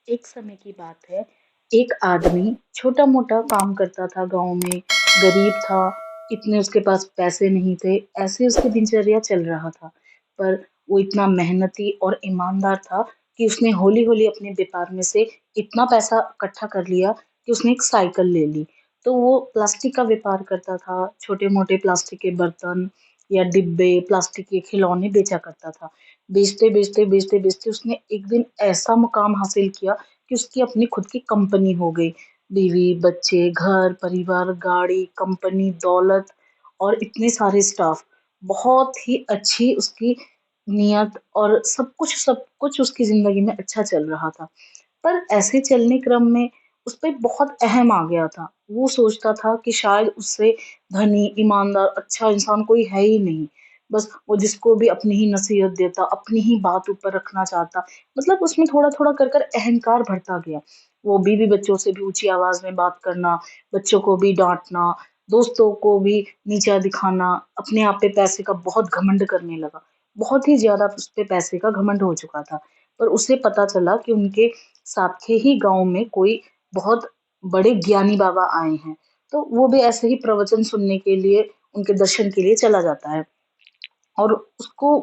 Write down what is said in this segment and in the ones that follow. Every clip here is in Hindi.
एक समय की बात है, एक आदमी छोटा-मोटा काम करता था गाँव में, गरीब था, इतने उसके पास पैसे नहीं थे, ऐसे उसकी दिनचर्या चल रहा था। पर वो इतना मेहनती और ईमानदार था कि उसने हौली-हौली अपने व्यापार में से इतना पैसा इकट्ठा कर लिया कि उसने एक साइकिल ले ली। तो वो प्लास्टिक का व्यापार करता था, छोटे-मोटे प्लास्टिक के बर्तन या डिब्बे, प्लास्टिक के खिलौने बेचा करता था। बेचते-बेचते उसने एक दिन ऐसा मुकाम हासिल किया कि उसकी अपनी खुद की कंपनी हो गई। बीवी, बच्चे, घर, परिवार, गाड़ी, कंपनी, दौलत और इतने सारे स्टाफ। बहुत ही अच्छी उसकी नियत और सब कुछ उसकी ज़िंदगी में अच्छा चल रहा था। पर ऐसे चलने क्रम में उस पे बहुत अहम आ गया था। वो सोचता था कि शायद उससे धनी, ईमानदार, अच्छा इंसान कोई है ही नहीं। बस वो जिसको भी अपनी ही नसीहत देता, अपनी ही बात ऊपर रखना चाहता। मतलब उसमें थोड़ा-थोड़ा कर अहंकार बढ़ता गया। वो बीवी-बच्चों से भी ऊँची आवाज़ में बात करना, बच्चों को भी डाँटना, दोस्तों को भी नीचा दिखाना, अपने आप पे पैसे का बहुत घमंड करने लगा। बहुत ही ज़्यादा उस पे पैसे का घमंड हो चुका था। पर उसे पता चला कि उनके साथ के ही गाँव में कोई बहुत बड़े ज्ञानी बाबा आए हैं। तो वो भी ऐसे ही प्रवचन सुनने के लिए, उनके दर्शन के लिए चला जाता है। और उसको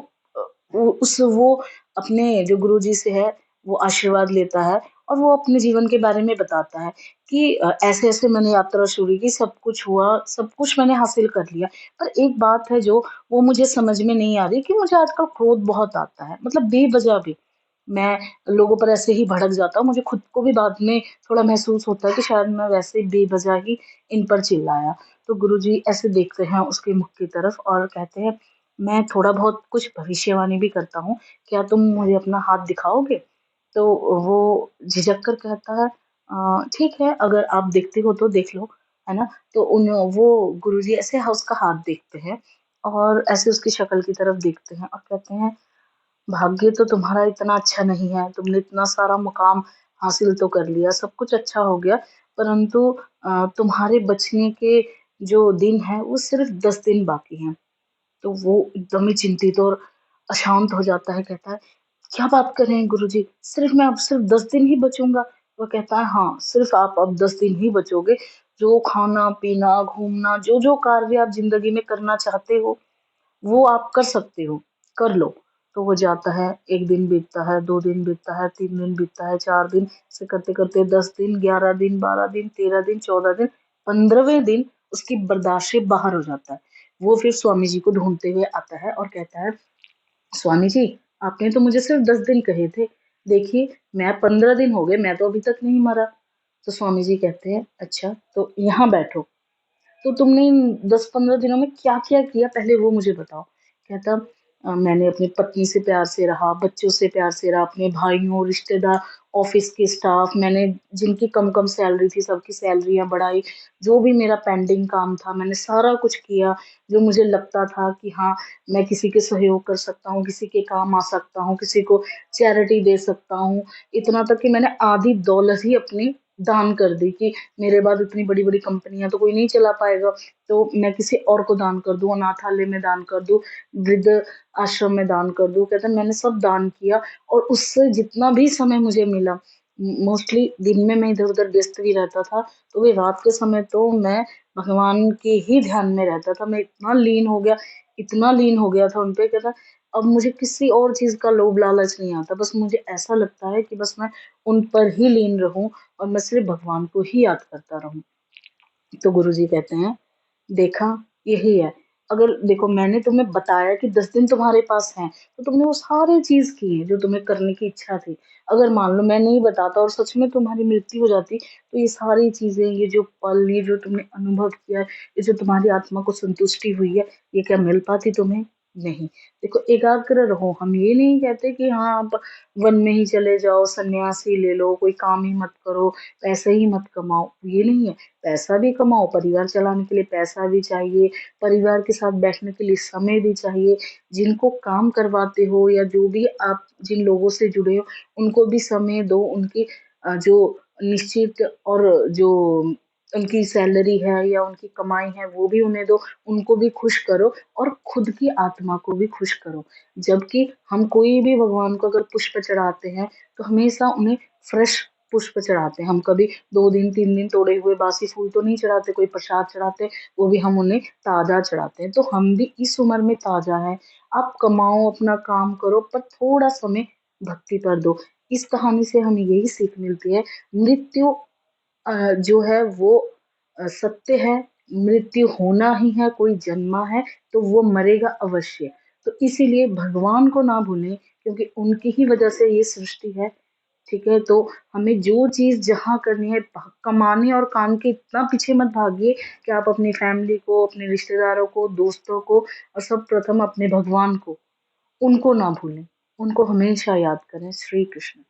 वो अपने जो गुरुजी से है, वो आशीर्वाद लेता है और वो अपने जीवन के बारे में बताता है कि ऐसे-ऐसे मैंने यात्रा शुरू की, सब कुछ हुआ, सब कुछ मैंने हासिल कर लिया। पर एक बात है जो वो मुझे समझ में नहीं आ रही कि मुझे आजकल क्रोध बहुत आता है, मतलब बेवजह भी। मैं लोगों पर ऐसे ही भड़क जाता हूँ, मुझे खुद को भी बाद में थोड़ा महसूस होता है कि शायद मैं वैसे बेवजह ही इन पर चिल्लाया। तो गुरुजी ऐसे देखते हैं उसके मुख की तरफ और कहते हैं, "मैं थोड़ा बहुत कुछ भविष्यवाणी भी करता हूँ, क्या तुम मुझे अपना हाथ दिखाओगे?" तो वो झिझक कर कहता है, ठीक है, अगर आप देखते हो तो देख लो।" है ना? तो वो गुरुजी ऐसे उसका हाथ देखते हैं और ऐसे उसकी शक्ल की तरफ देखते हैं और कहते हैं, भाग्य तो तुम्हारा इतना अच्छा नहीं है, तुमने इतना सारा मुकाम हासिल तो कर लिया, सब कुछ अच्छा हो गया, परंतु तुम्हारे बचने के जो दिन हैं, वो सिर्फ़ 10 दिन बाकी हैं। तो वो एकदम ही चिंतित और अशांत हो जाता है, कहता है, "क्या बात कर रहे हैं गुरुजी? सिर्फ़ मैं अब सिर्फ़ 10 दिन ही बचूँगा?" वो कहता है, "हाँ, सिर्फ़ आप अब 10 दिन ही बचोगे, जो खाना-पीना, घूमना, जो-जो कार्य आप ज़िंदगी में करना चाहते हो, वो आप कर सकते हो, कर लो।" तो वो जाता है, 1 दिन बीतता है, 2 दिन बीतता है, 3 दिन बीतता है, 4 दिन, ऐसे करते-करते 10 दिन, 11 दिन, 12 दिन, 13 दिन, 14 दिन, 15वें दिन उसकी बर्दाश्त से बाहर हो जाता है। वो फिर स्वामी जी को ढूँढते हुए आता है और कहता है, "स्वामी जी, आपने तो मुझे सिर्फ़ 10 दिन कहे थे। देखिए, मैं 15 दिन हो गए, मैं तो अभी तक नहीं मरा।" तो स्वामी जी कहते हैं, "अच्छा, तो यहाँ बैठो।" तो तुमने इन 10-15 दिनों में क्या-क्या किया पहले वो मुझे बताओ? कहता मैंने अपनी पत्नी से प्यार से रहा, बच्चों से प्यार से रहा, अपने भाइयों, रिश्तेदार, ऑफ़िस के स्टाफ़ मैंने जिनकी कम-कम सैलरी थी सबकी सैलरियाँ बढ़ाई, जो भी मेरा पेंडिंग काम था मैंने सारा कुछ किया, जो मुझे लगता था कि हाँ, मैं किसी के सहयोग कर सकता हूँ, किसी के काम आ सकता हूँ, किसी को चैरिटी दे सकता हूँ। इतना तक कि मैंने आधी दौलत ही अपनी दान कर दी कि मेरे बाद इतनी बड़ी-बड़ी कंपनियाँ तो कोई नहीं चला पाएगा, तो मैं किसी और को दान कर दूँ, अनाथालय में दान कर दूँ, वृद्ध आश्रम में दान कर दूँ। कहता है मैंने सब दान किया और उससे जितना भी समय मुझे मिला, मोस्टली दिन में मैं इधर-उधर व्यस्त भी रहता था, तो वही रात के समय तो मैं भगवान के ही ध्यान में रहता था। मैं इतना लीन हो गया था उन पे कहता अब मुझे किसी और चीज़ का लोभ लालच नहीं आता। बस मुझे ऐसा लगता है कि बस मैं उन पर ही लीन रहूँ और मैं सिर्फ़ भगवान को ही याद करता रहूँ। तो गुरुजी कहते हैं, "देखा, यही है। अगर देखो मैंने तुम्हें बताया कि 10 दिन तुम्हारे पास हैं, तो तुमने वो सारी चीज़ की है जो तुम्हें करने की इच्छा थी। अगर मान लो मैं नहीं बताता और सच में तुम्हारी मृत्यु हो जाती, तो ये सारी चीज़ें, ये जो पल, ये जो तुमने अनुभव किया, ये जो तुम्हारी आत्मा को संतुष्टि हुई है, ये क्या मिल पाती तुम्हें? नहीं। देखो एकाग्र रहो, हम ये नहीं कहते कि हाँ, आप वन में ही चले जाओ, सन्यास ही ले लो, कोई काम ही मत करो, पैसे ही मत कमाओ, ये नहीं है। पैसा भी कमाओ, परिवार चलाने के लिए पैसा भी चाहिए, परिवार के साथ बैठने के लिए समय भी चाहिए। जिनको काम करवाते हो या जो भी आप जिन लोगों से जुड़े हो, उनको भी समय दो, उनकी जो निश्चित और जो उनकी सैलरी है या उनकी कमाई है, वो भी उन्हें दो, उनको भी खुश करो और खुद की आत्मा को भी खुश करो। जबकि हम कोई भी भगवान को अगर पुष्प चढ़ाते हैं, तो हमेशा उन्हें फ्रेश पुष्प चढ़ाते हैं। हम कभी 2 दिन 3 दिन तोड़े हुए बासी फूल तो नहीं चढ़ाते, कोई प्रसाद चढ़ाते, वो भी हम उन्हें ताज़ा चढ़ाते हैं। तो हम भी इस उम्र में ताज़ा हैं, आप कमाओ, अपना काम करो, पर थोड़ा समय भक्ति पर दो। इस कहानी से हमें यही सीख मिलती है, मृत्यु जो है वो सत्य है, मृत्यु होना ही है, कोई जन्मा है तो वो मरेगा अवश्य। तो इसीलिए भगवान को ना भूलें, क्योंकि उनकी ही वजह से ये सृष्टि है, ठीक है? तो हमें जो चीज़ जहाँ करनी है, कमाने और काम के इतना पीछे मत भागिए कि आप अपनी फैमिली को, अपने रिश्तेदारों को, दोस्तों को और सब प्रथम अपने भगवान को, उनको ना भूलें। उनको हमेशा याद करें। श्री कृष्ण।